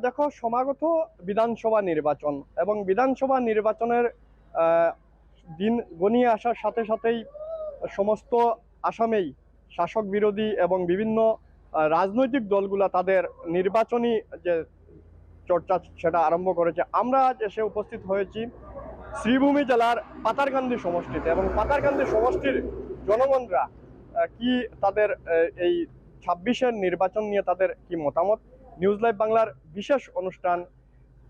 দেখো, সমাগত বিধানসভা নির্বাচন এবং বিধানসভা নির্বাচনের আহ, দিন গনিয়ে আসার সাথে সাথেই সমস্ত আসামেই শাসক বিরোধী এবং বিভিন্ন রাজনৈতিক দলগুলা তাদের নির্বাচনী যে চর্চা সেটা আরম্ভ করেছে। আমরা আজ এসে উপস্থিত হয়েছি শ্রীভূমি জেলার পাতারকান্দি সমষ্টিতে, এবং পাতারকান্দি সমষ্টির জনগণরা কি তাদের এই 26-এর নির্বাচন নিয়ে তাদের কি মতামত, নিউজ লাইভ বাংলার বিশেষ অনুষ্ঠান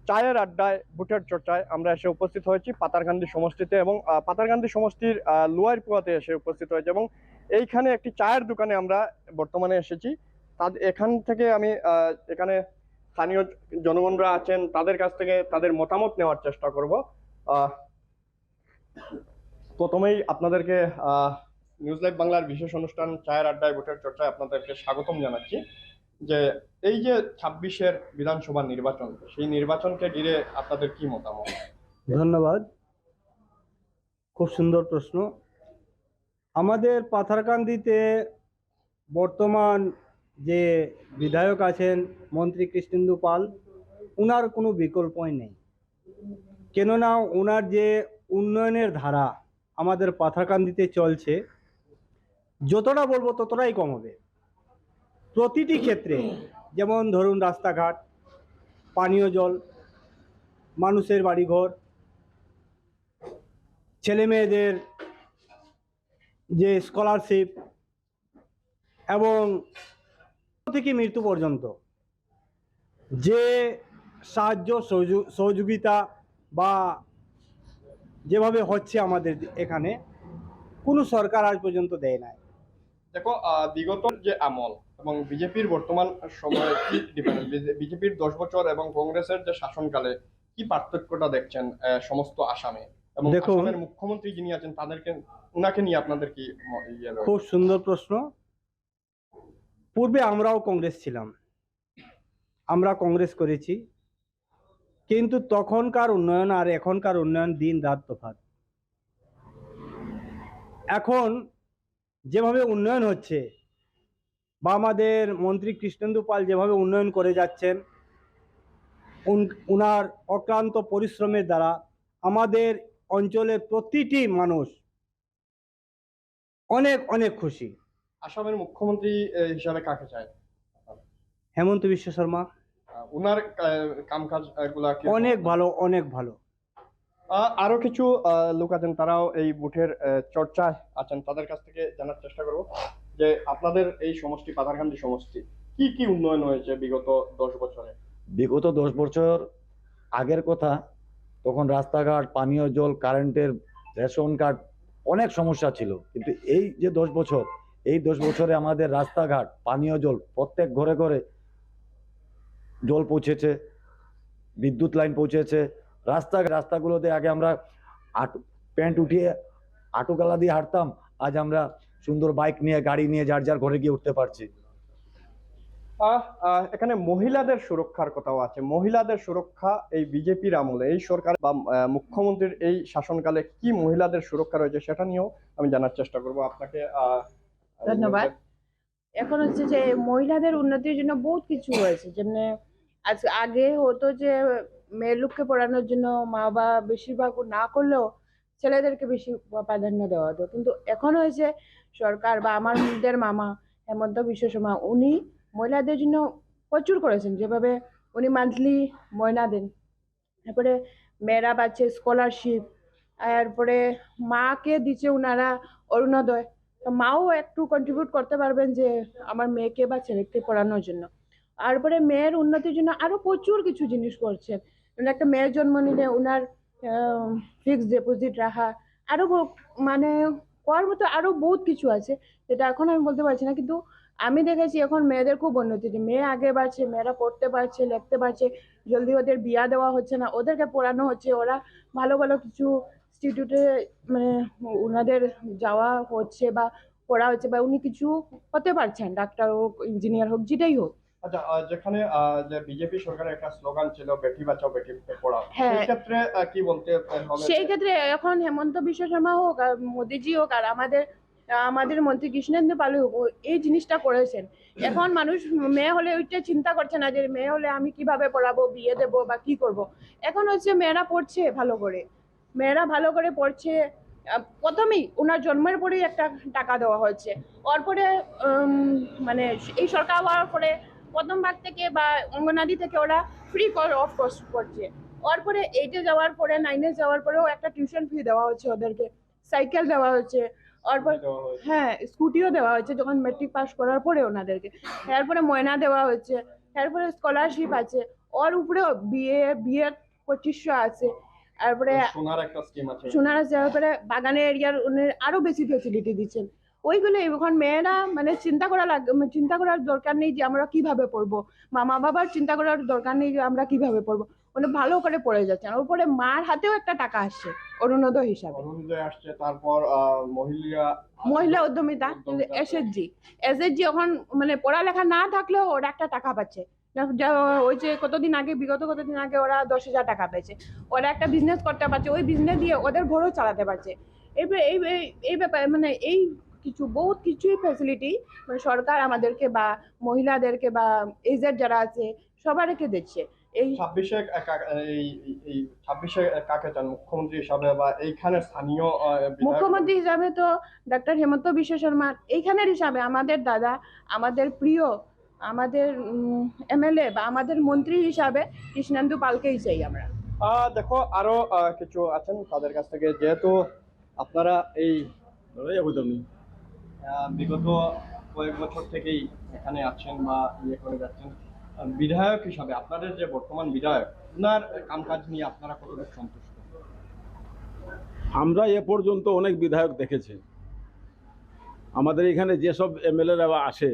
চায়ের আড্ডায় ভোটের চর্চায় আমরা এসে উপস্থিত হয়েছি পাতারকান্দি সমষ্টিতে, এবং পাতারকান্দি সমষ্টির লোয়ারকুয়াতে এসে উপস্থিত হয়েছে, এবং এইখানে একটি চায়ের দোকানে আমরা বর্তমানে এসেছি। এখান থেকে আমি এখানে স্থানীয় জনগণরা আছেন, তাদের কাছ থেকে তাদের মতামত নেওয়ার চেষ্টা করব। প্রথমেই আপনাদেরকে নিউজ লাইভ বাংলার বিশেষ অনুষ্ঠান চায়ের আড্ডায় ভোটের চর্চায় আপনাদেরকে স্বাগতম জানাচ্ছি। যে এই যে 26-এর বিধানসভা নির্বাচন, সেই নির্বাচনকে ঘিরে আপনাদের কি মতামত? ধন্যবাদ, খুব সুন্দর প্রশ্ন। আমাদের পাথারকান্দিতে বর্তমান যে বিধায়ক আছেন মন্ত্রী কৃষ্ণেন্দু পাল, ওনার কোনো বিকল্পই নেই। কেননা ওনার যে উন্নয়নের ধারা আমাদের পাথারকান্দিতে চলছে, যতটা বলবো ততটাই কম হবে। প্রতিটি ক্ষেত্রে, যেমন ধরুন রাস্তাঘাট, পানীয় জল, মানুষের বাড়িঘর, ছেলে মেয়েদের যে স্কলারশিপ এবং থেকে মৃত্যু পর্যন্ত যে সাহায্য সহযোগিতা বা যেভাবে হচ্ছে আমাদের এখানে, কোনো সরকার আজ পর্যন্ত দেয় নাই। দেখো, বিগত যে আমল এবং বিজেপির বর্তমান সময়ে কি ডিফারেন্স, বিজেপির 10 বছর এবং কংগ্রেসের যে শাসনকালে কি পার্থক্যটা দেখছেন সমস্ত আসামে, এবং আসামের মুখ্যমন্ত্রী যিনি আছেন তাদেরকে, উনাকে নিয়ে আপনাদের কি খুব সুন্দর প্রশ্ন। পূর্বে আমরাও কংগ্রেস ছিলাম, আমরা কংগ্রেস করেছি, কিন্তু তখনকার উন্নয়ন আর এখনকার উন্নয়ন দিন রাত তফাৎ। এখন যেভাবে উন্নয়ন হচ্ছে বা আমাদের মন্ত্রী কৃষ্ণেন্দু পাল যেভাবে উন্নয়ন করে যাচ্ছেন, উনার অক্লান্ত পরিশ্রমের দ্বারা আমাদের অঞ্চলের প্রতিটি মানুষ অনেক অনেক খুশি। আসামের মুখ্যমন্ত্রী হিসাবে কাকে চায়? হেমন্ত বিশ্ব শর্মা। উনার কামকাজ গুলা অনেক ভালো, অনেক ভালো। আরো কিছু লোক আছেন, তারাও এই ভোটের চর্চায় আছেন, তাদের কাছ থেকে জানার চেষ্টা করব যে আপনাদের এই সমষ্টি পাথারকান্দি সমষ্টি কি কি উন্নয়ন হয়েছে বিগত 10 বছরে? বিগত 10 বছর আগের কথা, তখন রাস্তাঘাট, পানীয় জল, কারেন্টের, রেশন কার্ড অনেক সমস্যা ছিল। কিন্তু এই যে 10 বছর, এই 10 বছরে আমাদের রাস্তাঘাট, পানীয় জল, প্রত্যেক ঘরে ঘরে জল পৌঁছেছে, বিদ্যুৎ লাইন পৌঁছেছে। রাস্তাগুলোতে আগে আমরা প্যান্ট উঠিয়ে আটুকালা দিয়ে হাঁটতাম, আজ আমরা সুন্দর বাইক নিয়ে, গাড়ি নিয়ে যার যার ঘরে গিয়ে উঠতে পারছি। এখানে মহিলাদের সুরক্ষার কথাও আছে। মহিলাদের সুরক্ষা এই বিজেপির আমলে, এই সরকার বা মুখ্যমন্ত্রীর এই শাসনকালে কি মহিলাদের সুরক্ষা রয়েছে সেটা নিয়েও আমি জানার চেষ্টা করব আপনাকে। ধন্যবাদ। এখন হচ্ছে যে মহিলাদের উন্নতির জন্য বহুত কিছু হয়েছে, যেমন আগে হতো যে মেয়ে লোককে পড়ানোর জন্য মা বাবা বেশিরভাগ না করলেও ছেলেদেরকে বেশি প্রাধান্য দেওয়া হতো, কিন্তু এখন হয়েছে সরকার বা আমাদের মামা হেমন্ত বিশ্ব শর্মা, উনি মহিলাদের জন্য প্রচুর করেছেন। যেভাবে উনি মান্থলি ময়না দেন, তারপরে মেয়েরা পাচ্ছে স্কলারশিপ, তারপরে মাকে দিচ্ছে উনারা অরুণোদয়। তো মাও একটু কন্ট্রিবিউট করতে পারবেন যে আমার মেয়েকে বা ছেলেকে পড়ানোর জন্য। তারপরে মেয়ের উন্নতির জন্য আরো প্রচুর কিছু জিনিস করছেন। একটা মেয়ের জন্ম নিলে উনার ফিক্সড ডিপোজিট রাখা, আরো মানে করার মতো আরো বহুত কিছু আছে, যেটা এখন আমি বলতে পারছি না। কিন্তু আমি দেখেছি এখন মেয়েদের খুব উন্নতি, মেয়ে আগে বাড়ছে, মেয়েরা পড়তে পারছে, লিখতে পারছে, জলদি ওদের বিয়া দেওয়া হচ্ছে না, ওদেরকে পড়ানো হচ্ছে, ওরা ভালো ভালো কিছু ইনস্টিটিউটে মানে ওনাদের যাওয়া হচ্ছে বা পড়া হচ্ছে, বা উনি কিছু হতে পারছেন, ডাক্তার হোক, ইঞ্জিনিয়ার হোক, যেটাই হোক। আচ্ছা, যেখানে যে বিজেপি সরকারের একটা স্লোগান ছিল বেটি বাঁচাও বেটি পড়াও, হ্যাঁ, সেই ক্ষেত্রে কি বলতে হবে? সেই ক্ষেত্রে এখন হেমন্ত বিশ্ব শর্মা হোক আর মোদিজি হোক আর আমাদের আমাদের মন্ত্রী কৃষ্ণেন্দু পাল এই জিনিসটা করেছেন। এখন মানুষ মেয়ে হলে ওইটা চিন্তা করছে না যে মেয়ে হলে আমি কিভাবে পড়াবো, বিয়ে দেবো বা কি করব। এখন হচ্ছে মেয়েরা পড়ছে ভালো করে, মেয়েরা ভালো করে পড়ছে। প্রথমেই ওনার জন্মের পরেই একটা টাকা দেওয়া হয়েছে। ওর পরে মানে এই সরকার হওয়ার পরে প্রথম ভাগ থেকে বা অঙ্গনাদি থেকে ওরা ফ্রি অফ কোর্স করছে। ওর পরে 8-এ যাওয়ার পরে 9-এ যাওয়ার পরেও একটা টিউশন ফি দেওয়া হচ্ছে ওদেরকে, সাইকেল দেওয়া হচ্ছে। ওরপর হ্যাঁ স্কুটিও দেওয়া হয়েছে যখন মেট্রিক পাস করার পরে ওনাদেরকে। তারপরে ময়না দেওয়া হচ্ছে, তারপরে স্কলারশিপ আছে। ওর উপরেও বিয়ে 2500 আছে। তারপরে সোনার একটা স্কিম আছে। সোনার আছে, তারপরে বাগানে এরিয়ার আরো বেশি ফেসিলিটি দিচ্ছেন। ওইগুলো এখন মেয়েরা মানে চিন্তা করার দরকার নেই যে আমরা কিভাবে পড়বো, মা বাবার চিন্তা করার দরকার নেই যে আমরা কিভাবে পড়বো। মানে ভালো করে পড়ে যাচ্ছেন। ওপরে মার হাতেও একটা টাকা আসছে অরুণোদয় হিসাবে, অরুণোদয় আসছে। তারপর মহিলা উদ্যমিতা এসএসজি এখন মানে পড়ালেখা না থাকলেও ওরা একটা টাকা পাচ্ছে। ওই যে বিগত কতদিন আগে ওরা 10,000 টাকা পেয়েছে। ওরা একটা বিজনেস করতে পারছে, ওই বিজনেস দিয়ে ওদের ঘরও চালাতে পারছে। এই ব্যাপারে মানে এই বহুত কিছুই ফ্যাসিলিটি মানে সরকার আমাদেরকে বা মহিলাদেরকে বা এজেড যারা আছে সবারকে দিচ্ছে। এই 26-এ এই 26-এ কাকে চান মুখ্যমন্ত্রী হিসাবে, বা এইখানে স্থানীয় বিধায়ক? মুখ্যমন্ত্রী হিসাবে তো ডক্টর হেমন্ত বিশ্ব শর্মা। এইখানের হিসাবে আমাদের দাদা, আমাদের প্রিয়, আমাদের এমএলএ বা আমাদের মন্ত্রী হিসাবে কৃষ্ণেন্দু পালকেই চাই আমরা। দেখো আরো কিছু আছেন তাদের কাছ থেকে, যেহেতু আপনারা এই বিগত কয়েক বছর থেকেই এখানে আছেন বা ইয়ে করে যাচ্ছেন, বিধায়ক হিসাবে আপনাদের যে বর্তমান বিধায়ক, ওনার কামকাজ নিয়ে আপনারা কতটুকু সন্তুষ্ট? আমরা এ পর্যন্ত অনেক বিধায়ক দেখেছি। আমাদের এখানে যেসব এমএলএরা আসে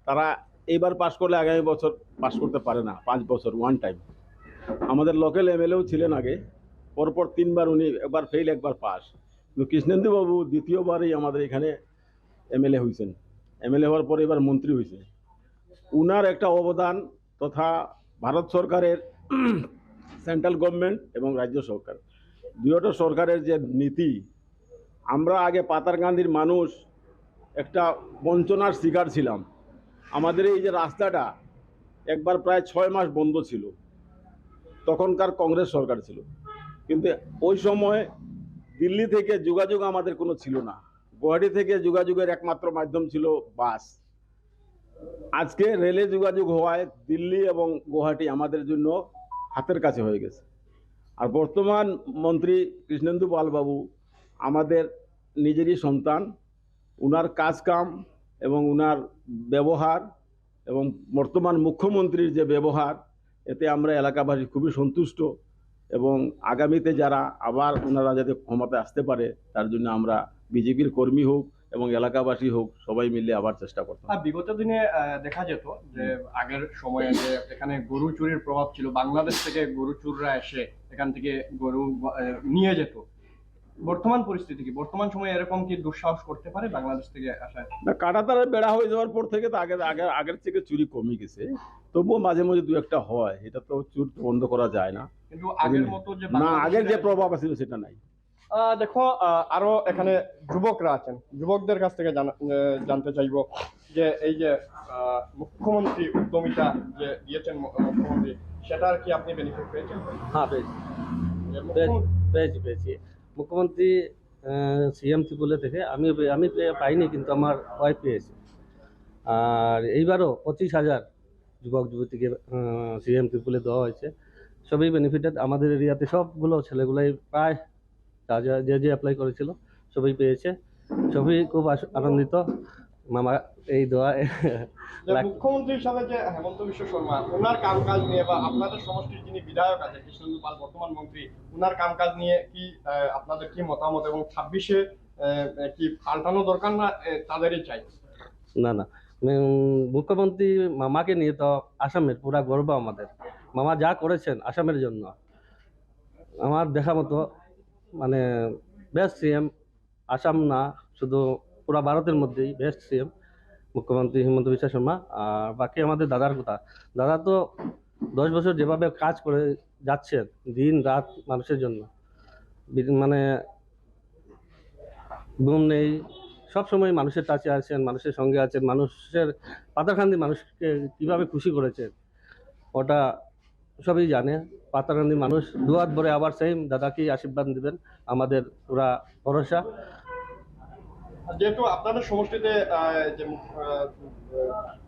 তারা এইবার পাশ করলে আগামী বছর পাশ করতে পারে না, 5 বছর ওয়ান টাইম। আমাদের লোকাল এমএলএও ছিলেন আগে, পরপর 3বার উনি একবার ফেল একবার পাস। কিন্তু কৃষ্ণেন্দু বাবু দ্বিতীয়বারই আমাদের এখানে এমএলএ হয়েছেন। এমএলএ হওয়ার পরে এবার মন্ত্রী হয়েছে। উনার একটা অবদান তথা ভারত সরকারের সেন্ট্রাল গভর্নমেন্ট এবং রাজ্য সরকার দুটো সরকারের যে নীতি, আমরা আগে পাতারকান্দির মানুষ একটা বঞ্চনার শিকার ছিলাম। আমাদের এই যে রাস্তাটা একবার প্রায় 6 মাস বন্ধ ছিল, তখনকার কংগ্রেস সরকার ছিল। কিন্তু ওই সময় দিল্লি থেকে যোগাযোগ আমাদের কোনো ছিল না, গুয়াহাটি থেকে যোগাযোগের একমাত্র মাধ্যম ছিল বাস। আজকে রেলে যোগাযোগ হওয়ায় দিল্লি এবং গুয়াহাটি আমাদের জন্য হাতের কাছে হয়ে গেছে। আর বর্তমান মন্ত্রী কৃষ্ণেন্দু পাল বাবু আমাদের নিজেরই সন্তান। উনার কাজকাম এবং উনার ব্যবহার এবং বর্তমান মুখ্যমন্ত্রীর যে ব্যবহার, এতে আমরা এলাকাবাসী খুবই সন্তুষ্ট। এবং আগামীতে যারা আবার ওনারা যাতে ক্ষমতায় আসতে পারে তার জন্য আমরা বিজেপির কর্মী হোক এবং এলাকাবাসী হোক সবাই মিলে আবার চেষ্টা করতাম। বিগত দিনে দেখা যেত যে আগের সময়ে যে এখানে গরু চুরির প্রভাব ছিল, বাংলাদেশ থেকে গরু চুররা এসে এখান থেকে গরু নিয়ে যেত। বর্তমান পরিস্থিতি কি, বর্তমান সময়ে এরকম কি দুঃসাহস করতে পারে বাংলাদেশ থেকে আসায়? না, কাঁটাতারের বেড়া হয়ে যাওয়ার পর থেকে তো আগের থেকে চুরি কমে গেছে, তবুও মাঝে মাঝে দু একটা হয়। এটা তো চুর বন্ধ করা যায় না, কিন্তু আগের মতো যে না আগের যে প্রভাব ছিল সেটা নাই। দেখো আরো এখানে যুবকরা আছেন, যুবকদের কাছ থেকে জানতে চাইবো যে এই যে মুখ্যমন্ত্রী উদ্যমিতা যে দিয়েছেন মুখ্যমন্ত্রী, সেটার কি আপনি বেনিফিট পেয়েছেন? হ্যাঁ পেয়েছি, পেয়েছি। মুখ্যমন্ত্রী সিএম ত্রিপুলে থেকে আমি পাইনি, কিন্তু আমার ওয়াইফ পেয়েছে। আর এইবারও 25,000 যুবক যুবতীকে সিএম ত্রিপুলে দেওয়া হয়েছে। সবই বেনিফিটেড। আমাদের এরিয়াতে সবগুলো ছেলেগুলাই প্রায় যে অ্যাপ্লাই করেছিল সবই পেয়েছে। সবই খুব আনন্দিত। মামা এই দোয়া মুখ্যমন্ত্রী হিসাবে যে হেমন্ত বিশ্ব শর্মা, ওনার কামকাজ নিয়ে বা আপনাদের সমষ্টির যিনি বিধায়ক আছে কৃষ্ণেন্দু পাল বর্তমান মন্ত্রী, ওনার কামকাজ নিয়ে কি আপনাদের কি মতামত, এবং 26-এ কি পাল্টানো দরকার না তাদেরই চাই? না, মুখ্যমন্ত্রী মামাকে নিয়ে তো আসামের পুরা গর্ব আমাদের। মামা যা করেছেন আসামের জন্য, আমার দেখা মতো মানে বেস্ট সিএম। আসাম না, শুধু পুরা ভারতের মধ্যেই বেস্ট সিএম মুখ্যমন্ত্রী হেমন্ত বিশ্ব শর্মা। আর বাকি আমাদের দাদার কথা, দাদা তো 10 বছর যেভাবে কাজ করে যাচ্ছেন দিন রাত মানুষের জন্য, মানে ঘুম নেই, সবসময় মানুষের কাছে আছেন, মানুষের সঙ্গে আছেন, মানুষের পাতাকান্দি মানুষকে কীভাবে খুশি করেছেন ওটা সবই জানে। পাতাকান্দি মানুষ দুয়াত ভরে আবার সেম দাদাকেই আশীর্বাদ দিবেন, আমাদের পুরা ভরসা। যেহেতু আপনাদের সমষ্টিতে যে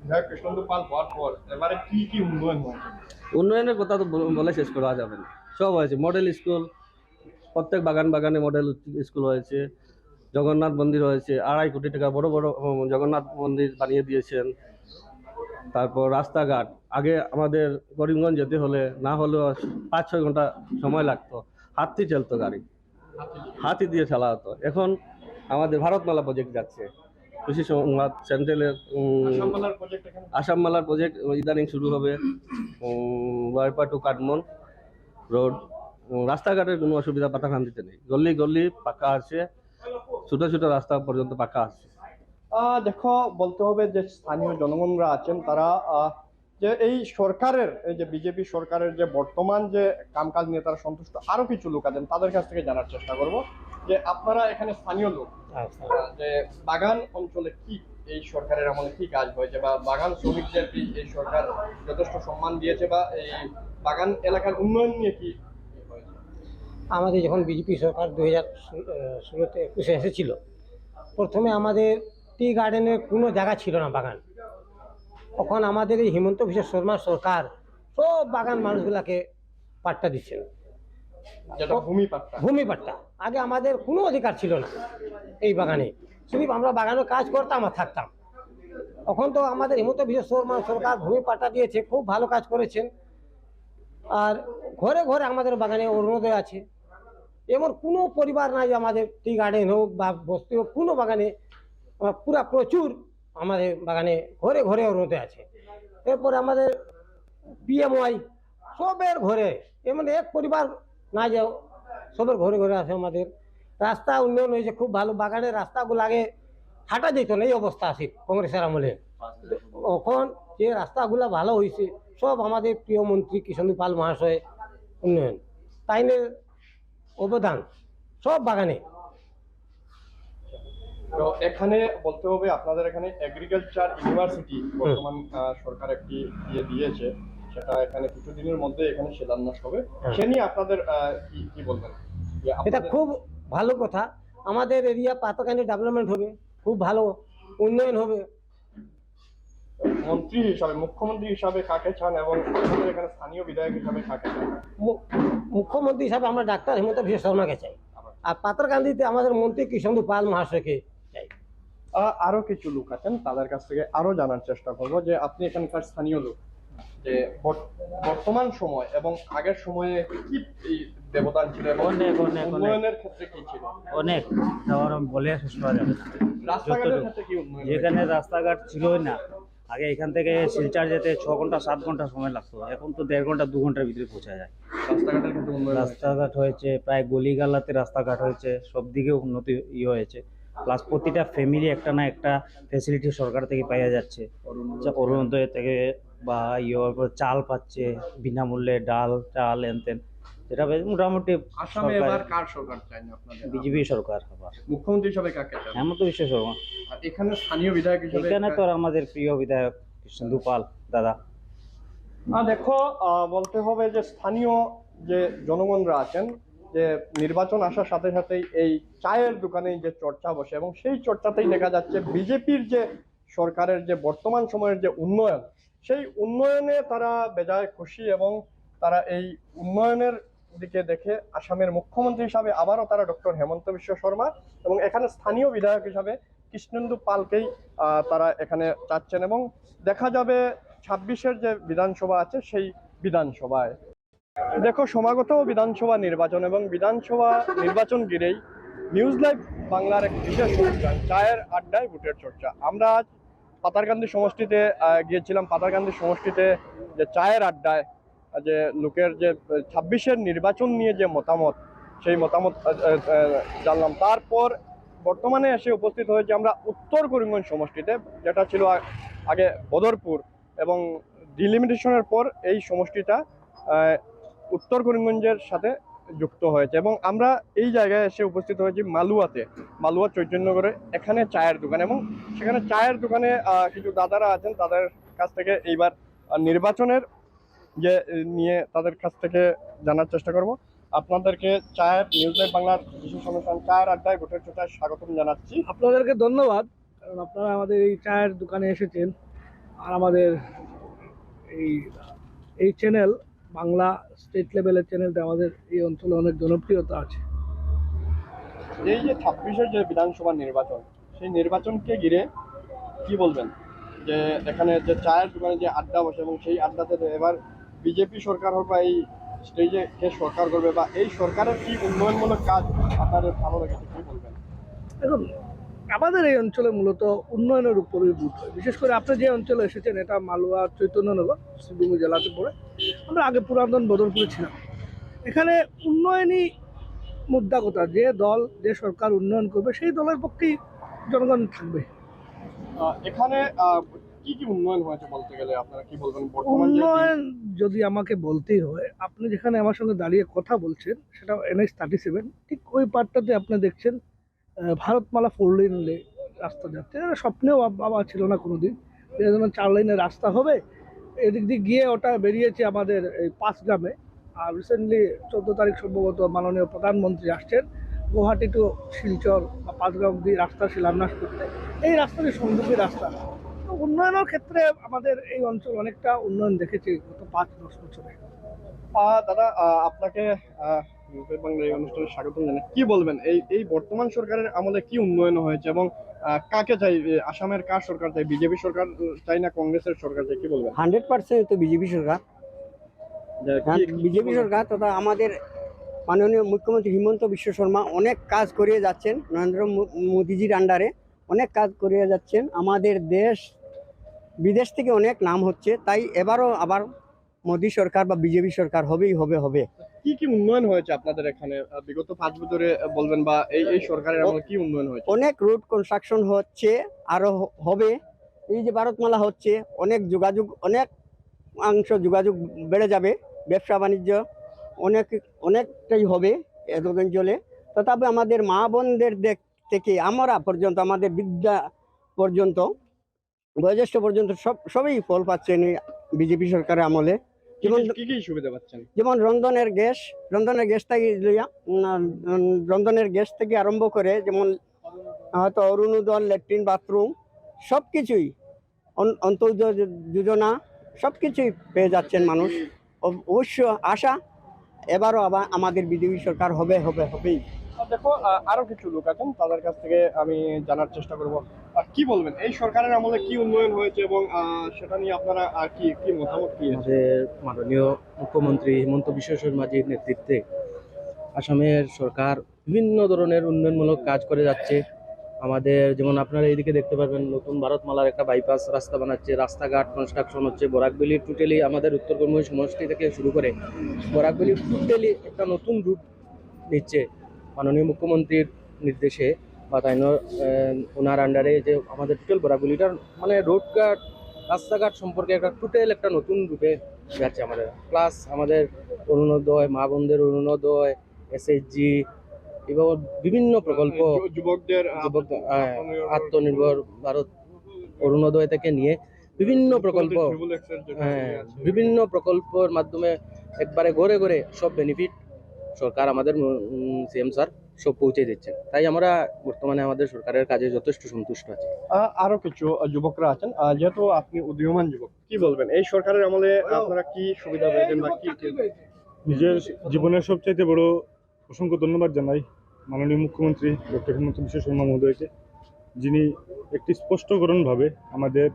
বিধায়ক কৃষ্ণেন্দু পাল হওয়ার পর এবারে কি কি উন্নয়ন হয়েছে? উন্নয়নের কথা তো বলে শেষ করা যাবে না। সব হয়েছে, মডেল স্কুল, প্রত্যেক বাগান বাগানে মডেল স্কুল হয়েছে, জগন্নাথ মন্দির হয়েছে, 2.5 কোটি টাকা বড় বড় জগন্নাথ মন্দির বানিয়ে দিয়েছেন। তারপর রাস্তাঘাট, আগে আমাদের করিমগঞ্জ যেতে হলে না হলেও 5-6 ঘন্টা সময় লাগতো, হাতি চলতো গাড়ি, হাতি দিয়ে চালা হতো। এখন আমাদের ভারতমালা প্রজেক্ট যাচ্ছে, খুশি সংবাদ। সেন্ট্রালের আসামবালার প্রজেক্ট এখানে আসামমালার প্রজেক্ট ইদানিং শুরু হবে। ওয়াইপা টু কাঠমন রোড, রাস্তাঘাটের কোনো অসুবিধা পাতাকান্দিতে নেই, গল্লি গল্লি পাকা আছে, ছোট ছোট রাস্তা পর্যন্ত পাকা আছে। দেখো, বলতে হবে যে স্থানীয় জনগণরা আছেন তারা যে এই সরকারের, এই যে বিজেপি সরকারের যে বর্তমান যে কামকাজ নিয়ে তারা সন্তুষ্ট। আরো কিছু লোক আছেন, তাদের কাছ থেকে জানার চেষ্টা করব যে আপনারা এখানে স্থানীয় লোক, যে বাগান অঞ্চলে কি এই সরকারের আমলে কি কাজ হয়েছে, বা বাগান শ্রমিকদের কি এই সরকার যথেষ্ট সম্মান দিয়েছে, বা এই বাগান এলাকার উন্নয়ন নিয়ে কি হয়েছে? আমাদের যখন বিজেপি সরকার 2016-তে 21-এ এসেছিল, প্রথমে আমাদের টি গার্ডেনের কোনো জায়গা ছিল না বাগান। তখন আমাদের এই হিমন্ত বিশ্ব শর্মা সরকার সব বাগান মানুষগুলাকে পাট্টা দিচ্ছিল, যেটা ভূমি পাট্টা। ভূমি পাট্টা। আগে আমাদের কোনো অধিকার ছিল না এই বাগানে, শুধু আমরা বাগানে কাজ করতাম আর থাকতাম। এখন তো আমাদের হিমন্ত বিশ্ব শর্মা সরকার ভূমি পাট্টা দিয়েছে, খুব ভালো কাজ করেছেন। আর ঘরে ঘরে আমাদের বাগানে অরুণোদয় আছে। এমন কোনো পরিবার নাই যে আমাদের টি গার্ডেন হোক বা বস্তি হোক, কোনো বাগানে পুরা প্রচুর আমাদের বাগানে ঘরে ঘরে অরুণোদয় আছে। এরপরে আমাদের পিএমওয়াই সবের ঘরে, এমন এক পরিবার না যে সবের ঘরে ঘরে আছে। আমাদের রাস্তা উন্নয়ন হয়েছে খুব ভালো। বাগানের রাস্তাগুলো আগে হাঁটা যেত না, এই অবস্থা আছে কংগ্রেসের আমলে। এখন যে রাস্তাগুলো ভালো হয়েছে, সব আমাদের প্রিয় মন্ত্রী কৃষ্ণেন্দু পাল মহাশয় উন্নয়ন, তাইনের অবদান সব বাগানে। তো এখানে বলতে হবে আপনাদের এখানে এগ্রিকালচার ইউনিভার্সিটি বর্তমান সরকার একটি দিয়েছে, সেটা এখানে কিছুদিনের মধ্যে এখানে শিলান্যাস হবে। সে নিয়ে আপনাদের কি বলবেন? যে এটা আপনাদের খুব ভালো কথা। আমাদের এরিয়া পাতাকান্দি ডেভেলপমেন্ট হবে, খুব ভালো উন্নয়ন হবে। মন্ত্রী হিসাবে, মুখ্যমন্ত্রী হিসাবে কাকে চান, এবং আমাদের এখানে স্থানীয় বিধায়ক হিসাবে কাকে চান? মুখ্যমন্ত্রী হিসাবে আমরা ডাক্তার হিমন্ত বিশ্ব শর্মাকে চাই, আর পাতাকান্দিতে আমাদের মন্ত্রী কৃষ্ণেন্দু পাল মহাশয়কে চাই। আরো কিছু লোক আছেন, তাদের কাছ থেকে আরো জানার চেষ্টা করবো যে আপনি এখানকার স্থানীয় লোক, যে বর্তমান সময় এবং আগের সময়ে কি এই ব্যবধান ছিল, এবং উন্নয়নের ক্ষেত্রে কি ছিল? অনেক, আমার বলে শেষ করা যাবে না। রাস্তাঘাটের ক্ষেত্রে কি উন্নয়ন হয়েছে? যেখানে রাস্তাঘাট ছিলই না, আগে এখান থেকে শিলচর যেতে 6 ঘন্টা 7 ঘন্টা সময় লাগতো, এখন তো 1.5 ঘন্টা 2 ঘন্টার ভিতরে পৌঁছা যায়। রাস্তাঘাটের ক্ষেত্রে উন্নয়ন হয়েছে। রাস্তাঘাট হয়েছে, প্রায় গলিগালাতে রাস্তাঘাট হয়েছে, সব দিকে উন্নতি হয়েছে। প্লাস প্রতিটা ফ্যামিলি একটা না একটা ফ্যাসিলিটি সরকার থেকে পাওয়া যাচ্ছে। অরুণোদয় থেকে বা চাল পাচ্ছে বিনামূল্যে, ডাল চাল এনতেন, যেটা মোটামুটি আসামে এবার কার সরকার চাই আপনাদের? বিজেপি সরকার আবার মুখ্যমন্ত্রী হিসাবে কাকে চান? হেমন্ত বিশ্ব শর্মা। আর এখানে স্থানীয় বিধায়ক হিসাবে এখানে তো আমাদের প্রিয় বিধায়ক কৃষ্ণেন্দু পাল দাদা। দেখো, বলতে হবে যে স্থানীয় যে জনগণরা আছেন, যে নির্বাচন আসার সাথে সাথেই এই চায়ের দোকানে যে চর্চা বসে, এবং সেই চর্চাতেই দেখা যাচ্ছে বিজেপির যে সরকারের যে বর্তমান সময়ের যে উন্নয়ন, সেই উন্নয়নে তারা বেজায় খুশি, এবং তারা এই উন্নয়নের দিকে দেখে আসামের মুখ্যমন্ত্রী হিসাবে আবারও তারা ডক্টর হেমন্ত বিশ্ব শর্মা এবং এখানে স্থানীয় বিধায়ক হিসাবে কৃষ্ণেন্দু পালকেই তারা এখানে চাচ্ছেন। এবং দেখা যাবে 26-এর যে বিধানসভা আছে সেই বিধানসভায়। দেখো, সমাগত বিধানসভা নির্বাচন এবং বিধানসভা নির্বাচন ঘিরেই নিউজ লাইভ বাংলার এক বিশেষ অনুষ্ঠান চায়ের আড্ডায় ভোটের চর্চা। আমরা আজ পাতারকান্দি সমষ্টিতে গিয়েছিলাম। পাতারকান্দি সমষ্টিতে যে চায়ের আড্ডায় যে লোকের যে 26-এর নির্বাচন নিয়ে যে মতামত, সেই মতামত জানলাম। তারপর বর্তমানে এসে উপস্থিত হয়েছে আমরা উত্তর করিমগঞ্জ সমষ্টিতে, যেটা ছিল আগে বদরপুর, এবং ডিলিমিটেশনের পর এই সমষ্টিটা উত্তর করিমগঞ্জের সাথে যুক্ত হয়েছে এবং আমরা এই জায়গায় এসে উপস্থিত হয়েছি মালুয়া চৈতন্যগরে। এখানে চায়ের দোকান এবং সেখানে চায়ের দোকানে কিছু দাদারা আছেন, তাদের কাছ থেকে এইবার নির্বাচনের যে নিয়ে তাদের কাছ থেকে জানার চেষ্টা করব। আপনাদেরকে চায়ের নিউজ লাইভ বাংলার বিশেষ অনুষ্ঠান চায়ের আড্ডায় ভোটের চোটায় স্বাগতম জানাচ্ছি। আপনাদেরকে ধন্যবাদ, কারণ আপনারা আমাদের এই চায়ের দোকানে এসেছেন। আর আমাদের এই এই চ্যানেল, বাংলা স্টেট লেভেলের চ্যানেলটা আমাদের এই অঞ্চলে অনেক জনপ্রিয়তা আছে। এই যে 26-এর যে বিধানসভা নির্বাচন, সেই নির্বাচনকে ঘিরে কি বলবেন? যে এখানে যে চায়ের দোকানে যে আড্ডা বসে এবং সেই আড্ডাতে এবার বিজেপি সরকার হোক বা এই স্টেজে কে সরকার করবে বা এই সরকারের কি উন্নয়নমূলক কাজ আপনাদের ভালো লেগেছে, কি বলবেন? দেখুন, আমাদের এই অঞ্চলে মূলত উন্নয়নের উপরেই বুট হয়। বিশেষ করে আপনি যে অঞ্চলে এসেছেন, এটা মালুয়া চৈতন্যনগর শ্রীভূমি জেলাতে পড়ে। আমরা আগে পুরাতন বদরপুরে ছিলাম। এখানে উন্নয়নই মুদ্রা কথা। যে দল, যে সরকার উন্নয়ন করবে, সেই দলের পক্ষেই জনগণ থাকবে। এখানে কি কি উন্নয়ন হয়েছে বলতে গেলে আপনারা কি বলবেন? বর্তমান যে উন্নয়ন যদি আমাকে বলতেই হয়, আপনি যেখানে আমার সঙ্গে দাঁড়িয়ে কথা বলছেন, সেটা NH-37, ঠিক ওই পার্টটাতে আপনি দেখছেন ভারতমালা 4 লেন রাস্তা যাচ্ছে। এটা স্বপ্নেও বাবা ছিল না কোনোদিন, যেমন 4 লেনের রাস্তা হবে। এদিক দিয়ে গিয়ে ওটা বেরিয়েছে আমাদের এই পাঁচগ্রামে। আর রিসেন্টলি 14 তারিখ সম্ভবত মাননীয় প্রধানমন্ত্রী আসছেন গুয়াহাটি টু শিলচর বা পাঁচগ্রাম অব্দি রাস্তা শিলান্যাস করতে। এই রাস্তাটি সংযোগী রাস্তা। তো উন্নয়নের ক্ষেত্রে আমাদের এই অঞ্চল অনেকটা উন্নয়ন দেখেছে গত 5-10 বছরে। দাদা, আপনাকে নিউজ লাইভ বাংলা এই অনুষ্ঠানে স্বাগতম জানাই। কি বলবেন এই বর্তমান সরকারের আমলে কি উন্নয়ন হয়েছে এবং কাকে চাই? আসামের কার সরকার চাই? বিজেপি সরকার চাই না কংগ্রেসের সরকার চাই, কি বলবেন? 100% তো বিজেপি সরকার। বিজেপি সরকার তথা আমাদের মাননীয় মুখ্যমন্ত্রী হিমন্ত বিশ্ব শর্মা অনেক কাজ করিয়ে যাচ্ছেন। নরেন্দ্র মোদীজির আন্ডারে অনেক কাজ করিয়ে যাচ্ছেন। আমাদের দেশ বিদেশ থেকে অনেক নাম হচ্ছে, তাই এবারও আবার মোদী সরকার বা বিজেপি সরকার হবে। কি কি উন্নয়ন হয়েছে আপনাদের এখানে বিগত 5 বছরে বলবেন, বা এই সরকারের আমলে কি উন্নয়ন হয়েছে? অনেক রোড কনস্ট্রাকশন হচ্ছে, আরো হবে। এই যে ভারতমালা হচ্ছে, অনেক যোগাযোগ বেড়ে যাবে। ব্যবসা বাণিজ্য অনেকটাই হবে এত অঞ্চলে। তথাপি আমাদের মা বোনদের দিক থেকে আমরা পর্যন্ত, আমাদের বিদ্যা পর্যন্ত, বয়োজ্যেষ্ঠ পর্যন্ত সবই ফল পাচ্ছেন এই বিজেপি সরকারের আমলে। যেমন কি সুবিধা পাচ্ছেন? যেমন রন্ধনের গ্যাস থেকে আরম্ভ করে, যেমন হয়তো অরুণোদয়, ল্যাট্রিন, বাথরুম সবকিছুই, অন্তর্যোজনা যোজনা সবকিছুই পেয়ে যাচ্ছেন মানুষ। অবশ্য আশা এবারও আবার আমাদের বিজেপি সরকার হবেই। দেখো, আরো কিছু লোক আছেন, তাদের কাছ থেকে আমি জানার চেষ্টা করব। কি বলবেন এই সরকারের আমলে কি উন্নয়ন হয়েছে এবং সেটা নিয়ে আপনারা কি মতামত? কি আমাদের মাননীয় মুখ্যমন্ত্রী হিমন্ত বিশ্ব শর্মাজির নেতৃত্বে আসামের সরকার বিভিন্ন ধরনের উন্নয়নমূলক কাজ করে যাচ্ছে। আমাদের যেমন আপনারা এইদিকে দেখতে পারবেন, নতুন ভারতমালার একটা বাইপাস রাস্তা বানাচ্ছে, রাস্তাঘাট কনস্ট্রাকশন হচ্ছে। বরাকবেলি টোটালি আমাদের উত্তর কর্মী সমষ্টি থেকে শুরু করে বরাকবেলি টোটালি একটা নতুন রূপ নিচ্ছে মাননীয় মুখ্যমন্ত্রীর নির্দেশে বা তাই ওনার আন্ডারে। যে আমাদের টোটাল বরাকবেলিটার মানে রোডঘাট রাস্তাঘাট সম্পর্কে একটা নতুন রূপে যাচ্ছে আমাদের। প্লাস আমাদের অরুণোদয়, মা বোনদের অরুণোদয়, SHG এবং বিভিন্ন প্রকল্প, যুবকদের আত্মনির্ভর ভারত অরুণোদয় থেকে নিয়ে বিভিন্ন প্রকল্প, বিভিন্ন প্রকল্পের মাধ্যমে একবারে ঘরে ঘরে সব বেনিফিট সরকার, আমাদের CM স্যার সব পৌঁছে দিচ্ছেন। তাই আমরা বর্তমানে আমাদের সরকারের কাজে যথেষ্ট সন্তুষ্ট আছি। আরো কিছু যুবকরা আছেন, যেহেতু আপনি উদীয়মান যুবক, কি বলবেন এই সরকারের আমলে আপনারা কি সুবিধা পেয়েছেন বা কি? নিজের জীবনের সবচাইতে বড় অসংখ্য ধন্যবাদ জানাই মাননীয় মুখ্যমন্ত্রী ডক্টর হিমন্ত বিশ্ব শর্মা মহোদয়কে, যিনি একটি স্পষ্টকরণভাবে আমাদের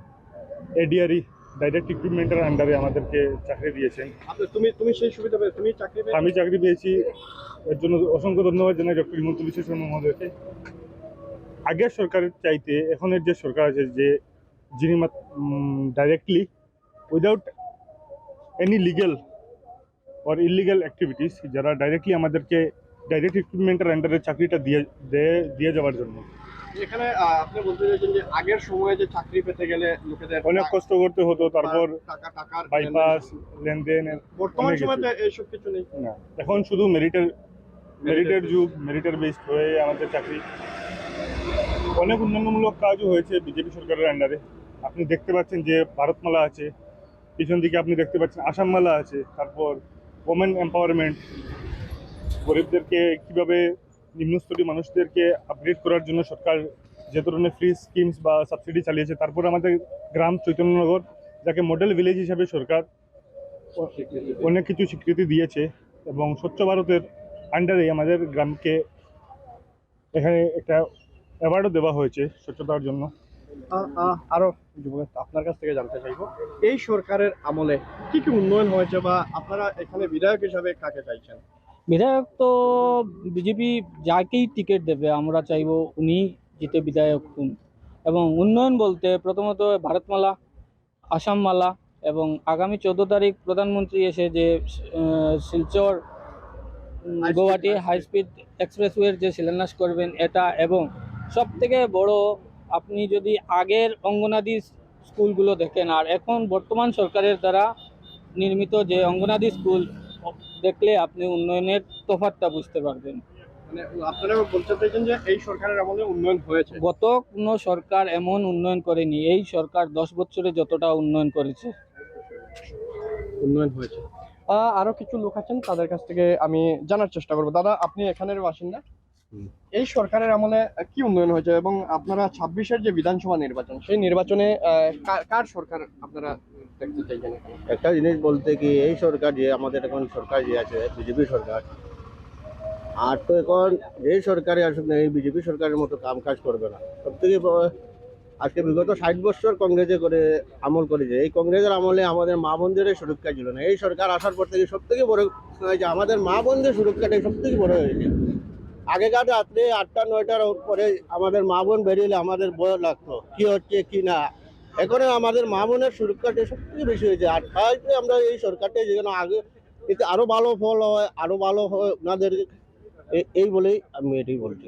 ADRE ডাইরেক্ট রিক্রুটমেন্টের আন্ডারে আমাদেরকে চাকরি দিয়েছেন। তুমি সেই সুবিধা পেয়ে তুমি চাকরি পেয়ে? আমি চাকরি পেয়েছি, এর জন্য অসংখ্য ধন্যবাদ জানাই ডক্টর হিমন্ত বিশ্ব শর্মা মহোদয়কে। আগের সরকারের চাইতে এখনের যে সরকার আছে, যিনি directly without any legal or illegal activities, যারা ডাইরেক্টলি আমাদেরকে ডাইরেক্ট রিক্রুটমেন্টের আন্ডারে চাকরিটা দিয়ে যাওয়ার জন্য। এখানে আপনি বলতে চাইছেন যে আগের সময়ে যে চাকরি পেতে গেলে লোকেদের অনেক কষ্ট করতে হতো, তারপর টাকার বাইপাস লেনদেন। বর্তমান সময়ে এইসব কিছু নেই। না, এখন শুধু মেরিটের মেরিটের যুগ, মেরিটের বেসড হয়ে আমাদের চাকরি, অনেক উন্নয়নমূলক কাজও হয়েছে বিজেপি সরকারের আন্ডারে। আপনি দেখতে পাচ্ছেন যে ভারতমালা আছে, পিছন দিকে আপনি দেখতে পাচ্ছেন আসামমালা আছে, তারপর ওমেন এম্পাওয়ারমেন্ট, গরিবদেরকে কীভাবে নিম্নস্তরীয় মানুষদেরকে আপগ্রেড করার জন্য সরকার যে ধরনের ফ্রি স্কিমস বা সাবসিডি চালিয়েছে। তারপর আমাদের গ্রাম চৈতন্যনগর, যাকে মডেল ভিলেজ হিসাবে সরকার অনেক কিছু স্বীকৃতি দিয়েছে, এবং স্বচ্ছ ভারতের আন্ডারে আমাদের গ্রামকে এখানে একটা অ্যাওয়ার্ডও দেওয়া হয়েছে স্বচ্ছতার জন্য। আরো যুবক আপনার কাছ থেকে জানতে চাইবো, এই সরকারের আমলে কি কি উন্নয়ন হয়েছে বা আপনারা এখানে বিধায়ক হিসাবে কাকে চাইছেন? বিধায়ক তো বিজেপি যাকেই টিকিট দেবে আমরা চাইবো উনি জিতে বিধায়ক হন। এবং উন্নয়ন বলতে প্রথমত ভারতমালা, আসামমালা, এবং আগামী 14 তারিখ প্রধানমন্ত্রী এসে যে শিলচর গুয়াহাটি হাই স্পিড এক্সপ্রেসওয়ের যে শিলান্যাস করবেন এটা, এবং সব থেকে বড় আপনি যদি আগের অঙ্গনাদি স্কুলগুলো দেখেন আর এখন বর্তমান সরকারের দ্বারা নির্মিত যে অঙ্গনাদি স্কুল দেখলে আপনি উন্নয়নের তফাৎটা বুঝতে পারবেন। মানে আপনারা বলতে চাইছেন যে এই সরকারের আমলে উন্নয়ন হয়েছে? গত কোনো সরকার এমন উন্নয়ন করেনি, এই সরকার 10 বছরে যতটা উন্নয়ন করেছে। উন্নয়ন হয়েছে। আরো কিছু লোক আছেন, তাদের কাছ থেকে আমি জানার চেষ্টা করবো। দাদা, আপনি এখানের বাসিন্দা, এই সরকারের আমলে কি উন্নয়ন হয়েছে এবং আপনারা 26-এর যে বিধানসভা নির্বাচন, সেই নির্বাচনে কার সরকার আপনারা দেখতে চাইছেন? একটা জিনিস বলতে কি, এই সরকার যে আমাদের এখন সরকার যে আছে বিজেপি সরকার, আর তো এখন এই সরকারে আসলে এই বিজেপি সরকারের মতো কাম কাজ করবে না। সব থেকে আজকে বিগত 60 বছর কংগ্রেসে করে আমল করেছে, এই কংগ্রেসের আমলে আমাদের মা বোনদের সুরক্ষা ছিল না। এই সরকার আসার পর থেকে সব থেকে বড় হয়েছে আমাদের মা বোনদের সুরক্ষাটাই সব থেকে বড় হয়েছে। আগেকার রাত্রে 8টা-9টার পরে আমাদের মা বোন বেরিয়ে আমাদের ভয় লাগতো কি হচ্ছে কি না। এখন আমাদের মা বোনের সুরক্ষাটা সব থেকে বেশি হয়েছে। আর তাই আমরা এই সরকারটা যেন আগে এতে আরো ভালো ফল হয়, আরো ভালো হয় ওনাদের, এই বলেই আমি এটাই বলছি।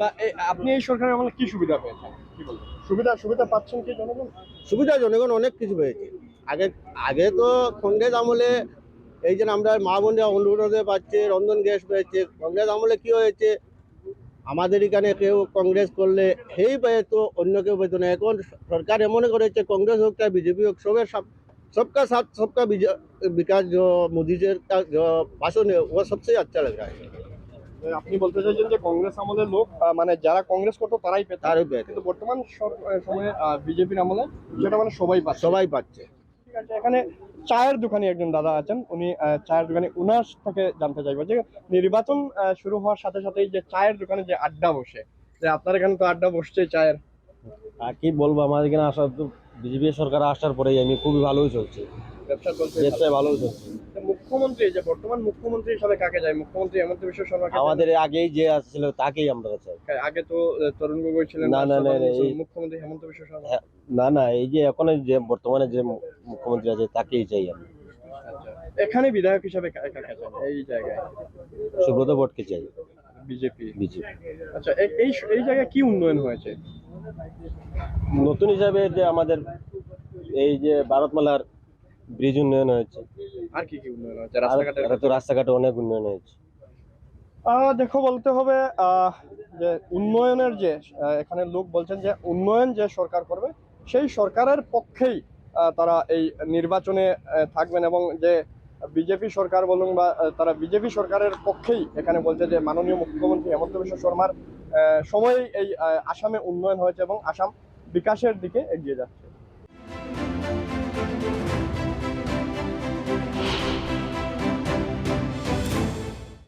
আপনি এই সরকারের আমলে কি সুবিধা পেয়েছেন, কি বলবেন? সুবিধা পাচ্ছেন কি জনগণ? সুবিধা জনগণ অনেক কিছু পেয়েছে। আগে আগে তো কংগ্রেস আমলে এই যে আমরা মা বোনরা অনুরোধে পাচ্ছে, রন্ধন গ্যাস পেয়েছে। কংগ্রেস আমলে কি হয়েছে, আমাদের এখানে কেউ কংগ্রেস করলে সেই পেতো, অন্য কেউ পেতো না। এখন সরকার এমন করেছে, কংগ্রেস হোক চাहे बीजेपी হোক, सबका साथ सबका विकास जो मोदी जी का जो भाषण है वो सबसे अच्छा लग रहा है। আপনি বলতে চাইছেন যে কংগ্রেস আমলের লোক মানে যারা কংগ্রেস করতো তারাই পেত, কিন্তু বর্তমান সময়ে বিজেপির আমলে সেটা মানে সবাই পাচ্ছে। ঠিক আছে, এখানে চায়ের দোকানি একজন দাদা আছেন, উনি চায়ের দোকানি, উনার থেকে জানতে চাইবো যে নির্বাচন শুরু হওয়ার সাথে সাথেই যে চায়ের দোকানে যে আড্ডা বসে, যে আপনার এখানে তো আড্ডা বসছে চায়ের, আর কি বলবো, আমাদের এখানে আসার তো বিজেপি সরকার আসার পরেই আমি খুবই ভালোই চলছে, ব্যবসায় ভালোই চলছে। মুখ্যমন্ত্রী, যে বর্তমান মুখ্যমন্ত্রী হিসাবে কাকে যায়? মুখ্যমন্ত্রী হেমন্ত বিশ্ব শর্মা আমাদের আগেই যে ছিল তাকেই আমরা চাই। আগে তো তরুণ গগৈ ছিলেন, মুখ্যমন্ত্রী হেমন্ত বিশ্ব শর্মা না, এই যে এখন যে বর্তমানে যে মুখ্যমন্ত্রী আছে তাকেই চাই আমি। এখানে বিধায়ক হিসাবে কাকে চান এই জায়গায়? সুব্রত ভট্টকে চাই, বিজেপি। আচ্ছা, এই জায়গায় কি উন্নয়ন হয়েছে নতুন হিসাবে? যে আমাদের এই যে ভারতমালার ব্রিজ উন্নয়ন হয়েছে। আর কি কি উন্নয়ন হয়েছে? রাস্তাঘাটে অনেক উন্নয়ন হয়েছে। দেখো, বলতে হবে যে উন্নয়নের যে এখানে লোক বলছেন যে উন্নয়ন যে সরকার করবে সেই সরকারের পক্ষেই তারা এই নির্বাচনে থাকবেন, এবং যে বিজেপি সরকার বলুন বা তারা বিজেপি সরকারের পক্ষেই এখানে বলছে যে মাননীয় মুখ্যমন্ত্রী হেমন্ত বিশ্ব শর্মার সময়েই এই আসামে উন্নয়ন হয়েছে এবং আসাম বিকাশের দিকে এগিয়ে যাচ্ছে।